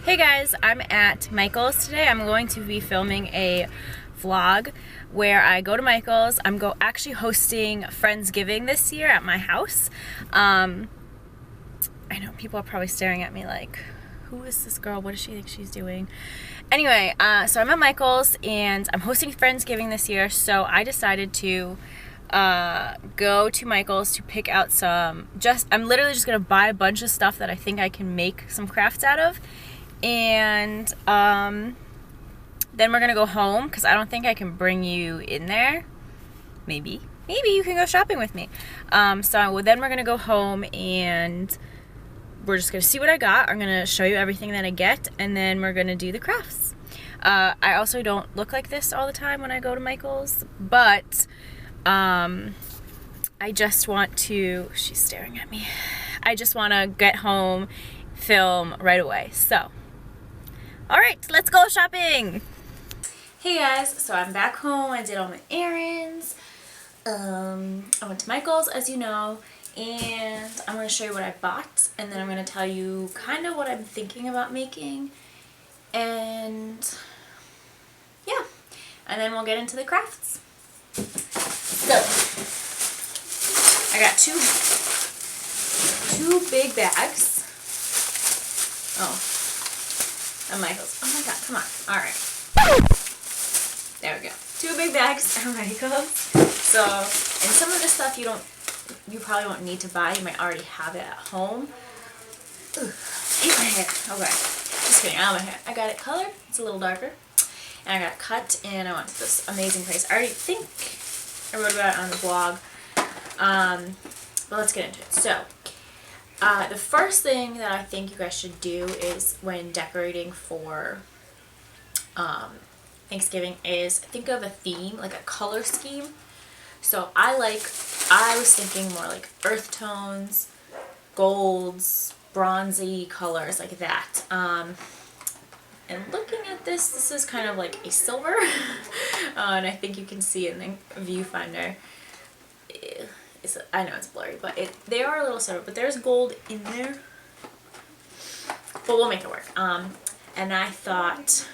Hey guys, I'm at Michael's today. I'm going to be filming a vlog where I go to Michael's. I'm actually hosting Friendsgiving this year at my house. I know people are probably staring at me like, who is this girl? What does she think she's doing? Anyway, so I'm at Michael's and I'm hosting Friendsgiving this year, so I decided to go to Michael's to pick out I'm literally just gonna buy a bunch of stuff that I think I can make some crafts out of. And then we're gonna go home because I don't think I can bring you in there. Maybe you can go shopping with me. Then we're gonna go home and we're just gonna see what I got. I'm gonna show you everything that I get, and then we're gonna do the crafts. I also don't look like this all the time when I go to Michael's, but I just want to. She's staring at me. I just want to get home, film right away. So. Alright, let's go shopping! Hey guys, so I'm back home. I did all my errands. I went to Michael's, as you know, and I'm going to show you what I bought, and then I'm going to tell you kind of what I'm thinking about making, and yeah, and then we'll get into the crafts. So, I got two big bags. At Michael's. Oh my god, come on. Alright. There we go. Two big bags at Michael's. So, and some of the stuff you probably won't need to buy. You might already have it at home. Ooh, hit my hair. Okay. Just kidding, out of my hair. I got it colored. It's a little darker. And I got it cut, and I went to this amazing place. I already think I wrote about it on the blog. But let's get into it. So, the first thing that I think you guys should do is when decorating for Thanksgiving is think of a theme, like a color scheme. So I was thinking more like earth tones, golds, bronzy colors like that. And looking at this is kind of like a silver, and I think you can see it in the viewfinder. I know it's blurry, but they are a little silver, but there's gold in there. But we'll make it work. And I thought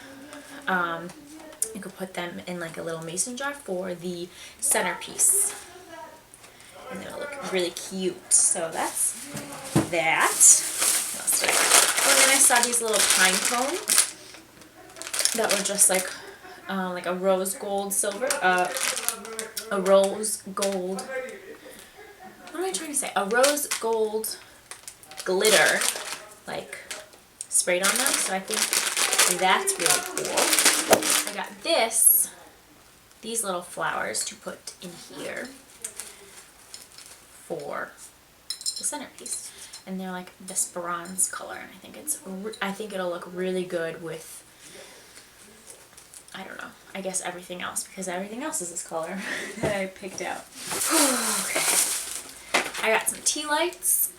you could put them in like a little mason jar for the centerpiece. And it'll look really cute. So that's that. What else did I get? Oh, and then I saw these little pine cones that were just like a rose gold silver. A rose gold. What am I trying to say? A rose gold glitter, like, sprayed on them. So I think that's really cool. I got these little flowers to put in here for the centerpiece. And they're like this bronze color. And I think it'll look really good with, I don't know, I guess everything else, because everything else is this color that I picked out. Okay. I got some tea lights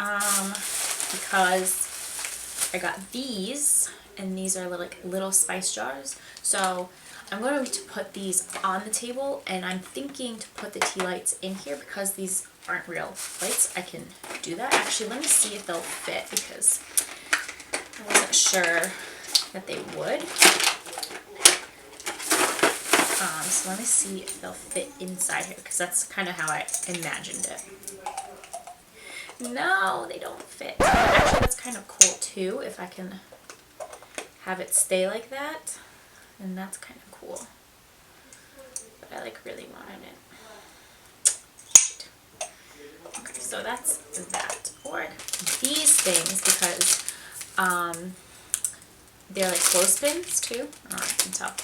because I got these, and these are little spice jars. So I'm going to put these on the table, and I'm thinking to put the tea lights in here because these aren't real lights. I can do that. Actually, let me see if they'll fit because I wasn't sure that they would. So let me see if they'll fit inside here because that's kind of how I imagined it. No, they don't fit. Actually, that's kind of cool too, if I can have it stay like that. And that's kind of cool. But I really wanted it. Okay, so that's that. Or these things, because they're like clothespins too. I don't know if you can tell.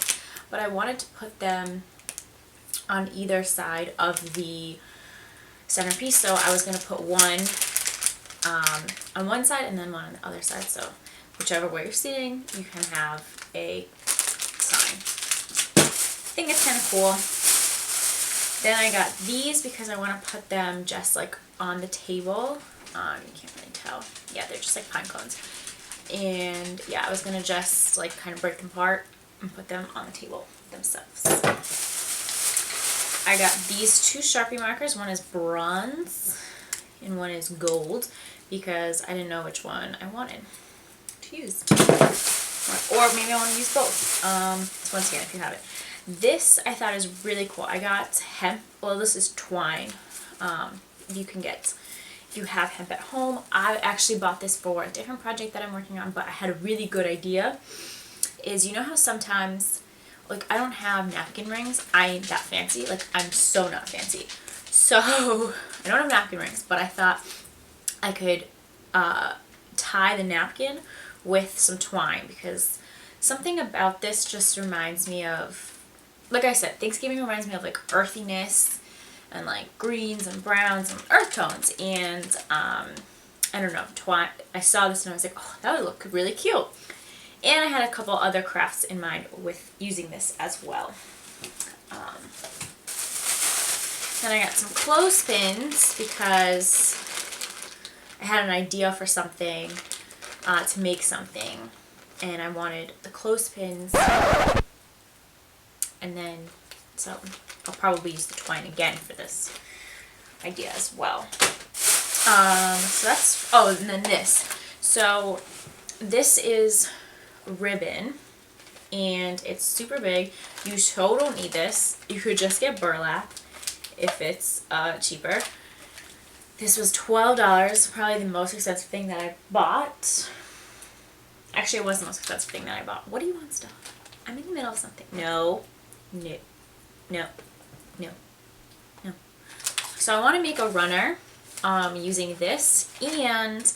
But I wanted to put them on either side of the centerpiece, so I was going to put one on one side and then one on the other side, so whichever way you're sitting you can have a sign. I think it's kind of cool. Then I got these because I want to put them just like on the table. You can't really tell. Yeah, they're just like pine cones. And yeah, I was going to just like kind of break them apart and put them on the table themselves. I got these two Sharpie markers. One is bronze and one is gold because I didn't know which one I wanted to use. or maybe I want to use both. So once again, if you have it. This I thought is really cool. I got hemp, well this is twine. You can get, if you have hemp at home. I actually bought this for a different project that I'm working on, but I had a really good idea. Is, you know how sometimes, like, I don't have napkin rings. I ain't that fancy. Like, I'm so not fancy. So, I don't have napkin rings, but I thought I could tie the napkin with some twine, because something about this just reminds me of, like I said, Thanksgiving reminds me of like earthiness and like greens and browns and earth tones, and I don't know, twine. I saw this and I was like, oh, that would look really cute. And I had a couple other crafts in mind with using this as well. Then I got some clothespins because I had an idea for something, to make something, and I wanted the clothespins, and then, so I'll probably use the twine again for this idea as well. So that's, oh, and then this. So this is ribbon, and it's super big. You so don't need this. You could just get burlap if it's cheaper. This was $12, probably the most expensive thing that I bought. Actually, it was the most expensive thing that I bought. What do you want, stuff? I'm in the middle of something. No, no, no, no, no. So I want to make a runner using this and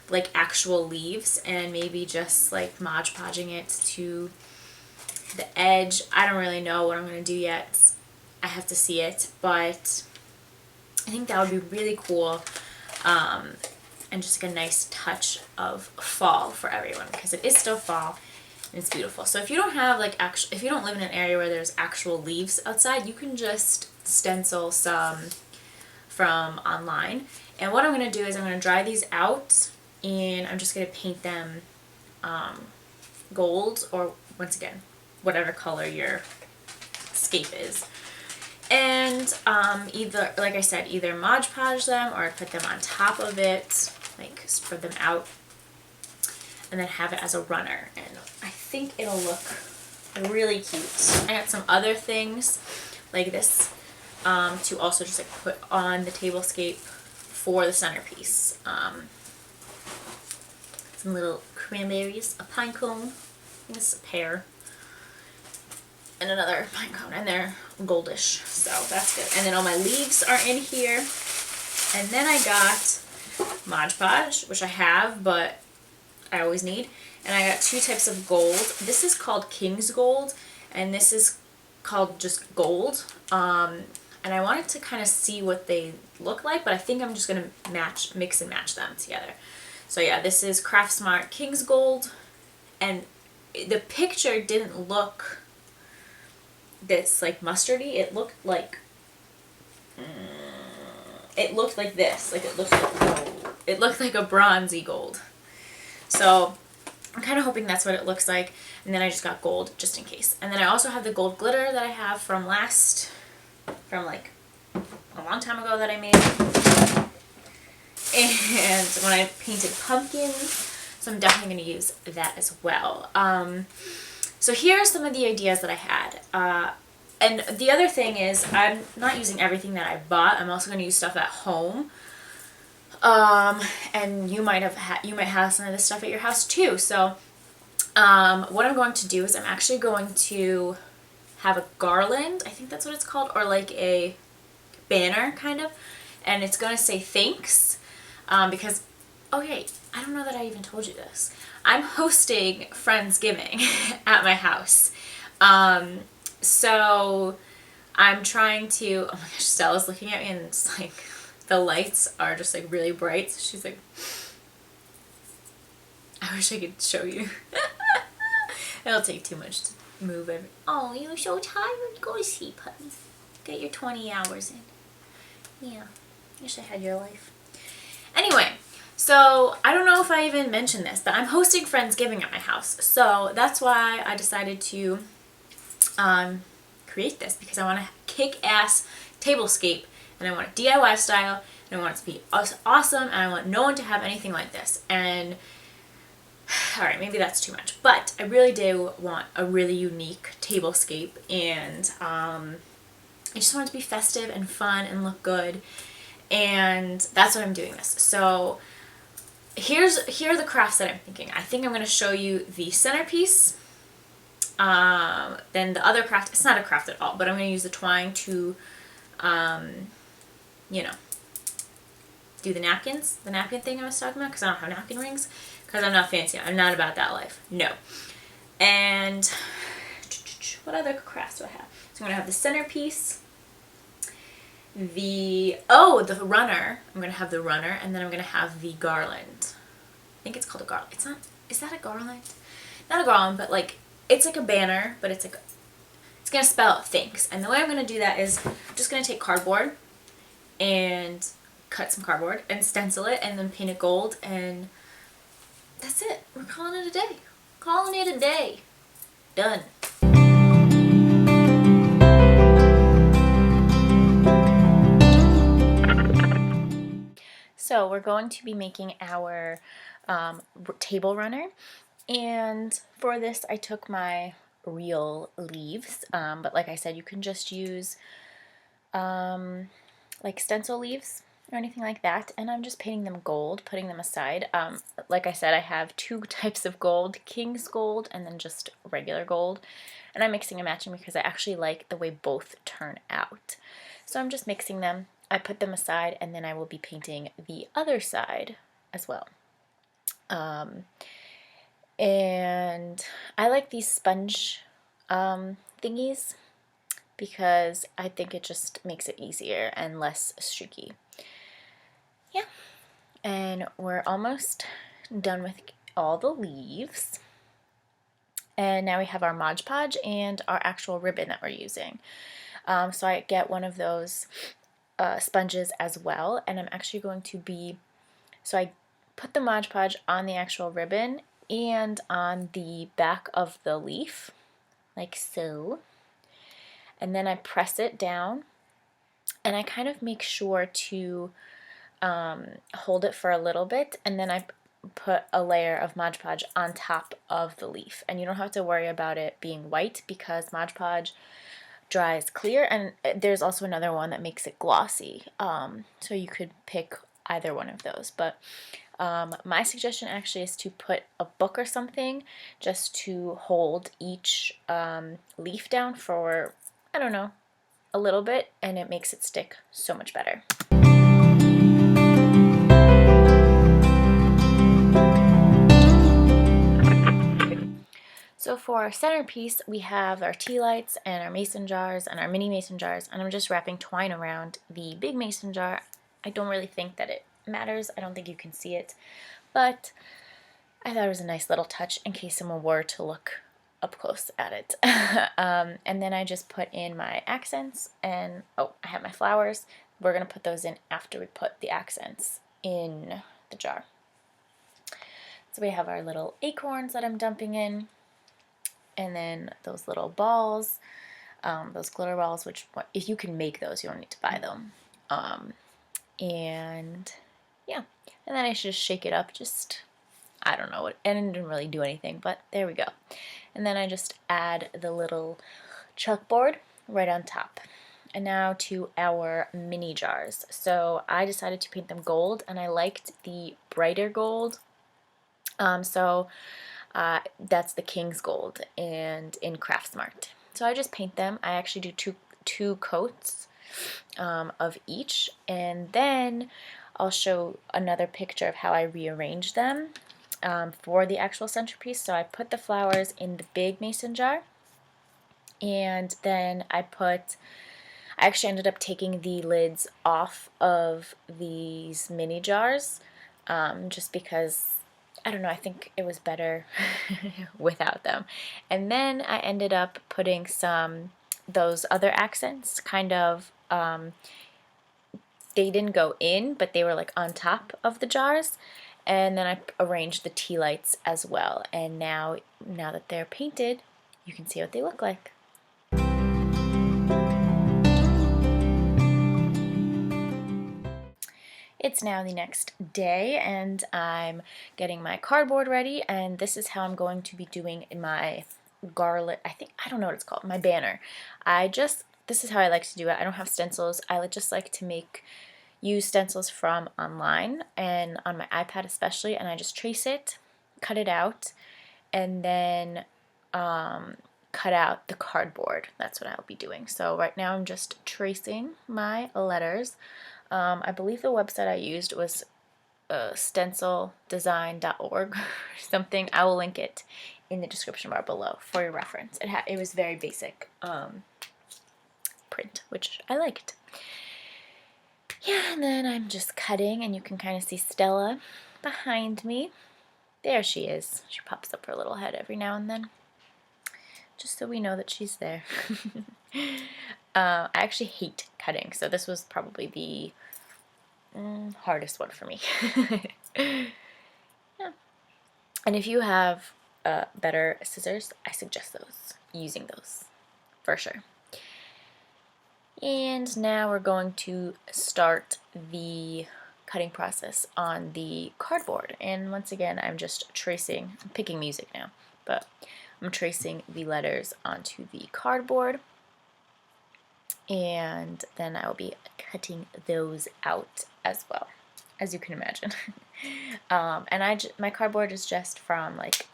like actual leaves, and maybe just like Mod Podging it to the edge. I don't really know what I'm going to do yet. I have to see it, but I think that would be really cool, and just like a nice touch of fall for everyone, because it is still fall and it's beautiful. So if you don't have like if you don't live in an area where there's actual leaves outside, you can just stencil some from online. And what I'm going to do is I'm going to dry these out, and I'm just going to paint them gold, or once again, whatever color your scape is. And either, like I said, either Mod Podge them or put them on top of it, like spread them out, and then have it as a runner. And I think it'll look really cute. I got some other things like this to also just like put on the tablescape for the centerpiece. Some little cranberries, a pine cone, I think it's a pear, and another pine cone, and they're goldish, so that's good. And then all my leaves are in here. And then I got Mod Podge, which I have, but I always need. And I got two types of gold. This is called King's Gold, and this is called just gold. And I wanted to kind of see what they look like, but I think I'm just going to mix and match them together. So yeah, this is Craft Smart King's Gold, and the picture didn't look this like mustardy. It looked like this, like it looked like gold. It looked like a bronzy gold. So I'm kind of hoping that's what it looks like. And then I just got gold just in case. And then I also have the gold glitter that I have from like a long time ago that I made. And when I painted pumpkins, so I'm definitely going to use that as well. So here are some of the ideas that I had. And the other thing is, I'm not using everything that I bought. I'm also going to use stuff at home. And you might have some of this stuff at your house too. So what I'm going to do is I'm actually going to have a garland, I think that's what it's called, or like a banner kind of, and it's going to say thanks, because, okay, I don't know that I even told you this. I'm hosting Friendsgiving at my house. So I'm trying to, oh my gosh, Stella's looking at me and it's like, the lights are just like really bright. So she's like, I wish I could show you. It'll take too much to move it. Oh, you're so tired. Go to sleep, honey. Get your 20 hours in. Yeah, wish I had your life. Anyway, so I don't know if I even mentioned this, but I'm hosting Friendsgiving at my house. So that's why I decided to create this, because I want a kick-ass tablescape, and I want it DIY style, and I want it to be awesome, and I want no one to have anything like this. And All right, maybe that's too much, but I really do want a really unique tablescape, and I just want it to be festive and fun and look good, and that's what I'm doing this. So here are the crafts that I'm thinking. I think I'm going to show you the centerpiece. Then the other craft, it's not a craft at all, but I'm going to use the twine to, you know, do the napkins, the napkin thing I was talking about, because I don't have napkin rings, because I'm not fancy. I'm not about that life. No. And what other crafts do I have? So I'm going to have the centerpiece, the runner. I'm going to have the runner, and then I'm going to have the garland. I think it's called a garland. It's not, is that a garland? Not a garland, but like, it's like a banner, but it's like, it's going to spell out things. And the way I'm going to do that is I'm just going to take cardboard and cut some cardboard and stencil it and then paint it gold, and that's it. We're calling it a day. Calling it a day. Done. So we're going to be making our table runner, and for this I took my real leaves, but like I said, you can just use like stencil leaves or anything like that, and I'm just painting them gold, putting them aside. Like I said, I have two types of gold, King's Gold and then just regular gold, and I'm mixing and matching because I actually like the way both turn out. So I'm just mixing them, I put them aside, and then I will be painting the other side as well. And I like these sponge thingies because I think it just makes it easier and less streaky. Yeah, and we're almost done with all the leaves. And now we have our Mod Podge and our actual ribbon that we're using. So I get one of those sponges as well, and I'm actually going to be, so I put the Mod Podge on the actual ribbon and on the back of the leaf, like so. And then I press it down, and I kind of make sure to hold it for a little bit, and then I put a layer of Mod Podge on top of the leaf. And you don't have to worry about it being white because Mod Podge dries clear, and there's also another one that makes it glossy. So you could pick either one of those, but my suggestion actually is to put a book or something just to hold each leaf down for, I don't know, a little bit, and it makes it stick so much better. So for our centerpiece, we have our tea lights and our mason jars and our mini mason jars, and I'm just wrapping twine around the big mason jar. I don't really think that it matters. I don't think you can see it, but I thought it was a nice little touch in case someone were to look up close at it. And then I just put in my accents, and I have my flowers. We're going to put those in after we put the accents in the jar. So we have our little acorns that I'm dumping in, and then those little balls, those glitter balls, which if you can make those, you don't need to buy them. And yeah, and then I should just shake it up, just, I don't know, and it didn't really do anything, but there we go. And then I just add the little chalkboard right on top. And now to our mini jars. So I decided to paint them gold, and I liked the brighter gold. That's the King's Gold and in Craftsmart. So I just paint them. I actually do two coats of each, and then I'll show another picture of how I rearrange them for the actual centerpiece. So I put the flowers in the big mason jar, and then I actually ended up taking the lids off of these mini jars just because, I don't know, I think it was better without them. And then I ended up putting those other accents, kind of, they didn't go in, but they were like on top of the jars. And then I arranged the tea lights as well. And now that they're painted, you can see what they look like. It's now the next day and I'm getting my cardboard ready, and this is how I'm going to be doing my garlic, I don't know what it's called, my banner. This is how I like to do it. I don't have stencils. I just like to use stencils from online and on my iPad especially, and I just trace it, cut it out, and then cut out the cardboard. That's what I'll be doing. So right now I'm just tracing my letters. I believe the website I used was stencildesign.org or something. I will link it in the description bar below for your reference. It was very basic print, which I liked. Yeah, and then I'm just cutting, and you can kind of see Stella behind me. There she is. She pops up her little head every now and then, just so we know that she's there. I actually hate cutting, so this was probably the hardest one for me. Yeah. And if you have better scissors, I suggest using those for sure. And now we're going to start the cutting process on the cardboard. And once again, I'm picking music now, but I'm tracing the letters onto the cardboard, and then I will be cutting those out as well, as you can imagine. And my cardboard is just from like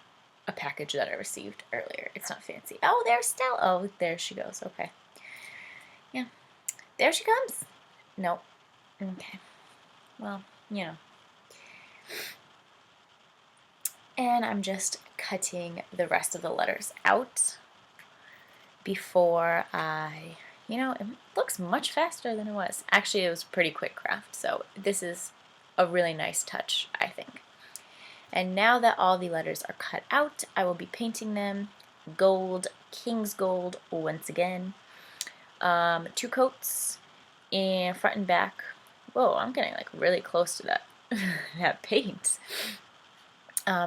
a package that I received earlier. It's not fancy. Oh, there's Stella. Oh, there she goes. Okay. Yeah. There she comes. Nope. Okay. Well, you know. And I'm just cutting the rest of the letters out before it looks much faster than it was. Actually, it was pretty quick craft, so this is a really nice touch, I think. And now that all the letters are cut out, I will be painting them gold, King's Gold once again. 2 coats in front and back. Whoa, I'm getting like really close to that, that paint.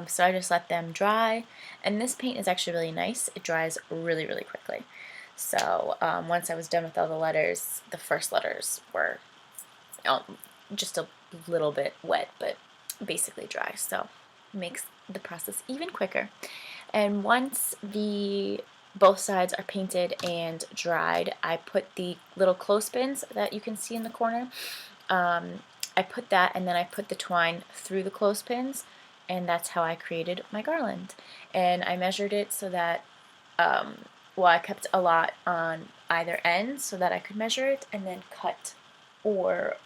So I just let them dry, and this paint is actually really nice. It dries really, really quickly. So once I was done with all the letters, the first letters were just a little bit wet, but basically dry. So it makes the process even quicker. And once both sides are painted and dried, I put the little clothespins that you can see in the corner. I put that, and then I put the twine through the clothespins, and that's how I created my garland. And I measured it so that, I kept a lot on either end so that I could measure it and then cut or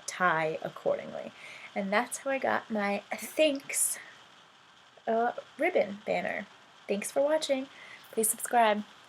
tie accordingly. And that's how I got my Thanks ribbon banner. Thanks for watching. Please subscribe.